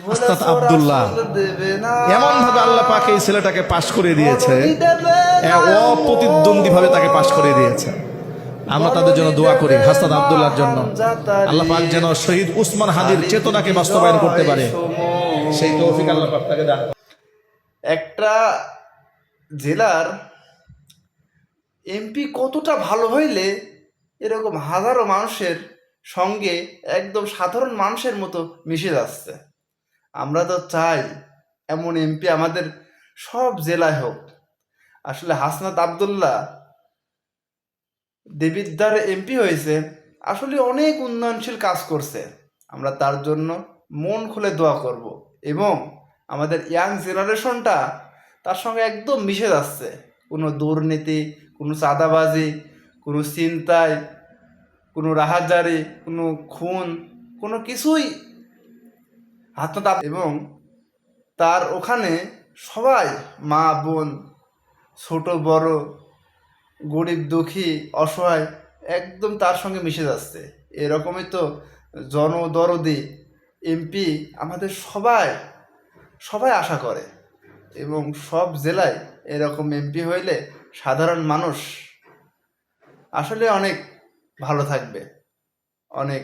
হাসনাত আব্দুল্লাহ এমন ভাবে আল্লাহ পাক এই ছেলেটাকে পাশ করে দিয়েছে, অপ্রতিদ্বন্দ্বী ভাবে তাকে পাশ করে দিয়েছে। আমরা তাদের জন্য দোয়া করি, হাসনাত আব্দুল্লাহর জন্য আল্লাহ পাক যেন শহীদ উসমান হাদির চেতনাকে বাস্তবায়ন করতে পারে, সেই তৌফিক আল্লাহ পাক তাকে দান। একটা জেলার এমপি কতটা ভালো হইলে এরকম হাজারো মানুষের সঙ্গে একদম সাধারণ মানুষের মতো মিশে যাচ্ছে। আমরা তো চাই এমন এমপি আমাদের সব জেলায় হোক। আসলে হাসনাত আব্দুল্লাহ দেবিদ্বার এমপি হয়েছে, আসলে অনেক উন্নয়নশীল কাজ করছে। আমরা তার জন্য মন খুলে দোয়া করব এবং আমাদের ইয়াং জেনারেশনটা তার সঙ্গে একদম মিশে যাচ্ছে। কোনো দুর্নীতি, কোনো চাঁদাবাজি, কোনো ছিনতাই, কোনো রাহাজারি, কোনো খুন, কোনো কিছুই হাসনাত এবং তার ওখানে সবাই মা বোন, ছোট বড়, গরিব দুঃখী অসহায় একদম তার সঙ্গে মিশে যাচ্ছে। এরকমই তো জনদরদি এমপি আমাদের সবাই সবাই আশা করে এবং সব জেলায় এরকম এমপি হইলে সাধারণ মানুষ আসলে অনেক ভালো থাকবে, অনেক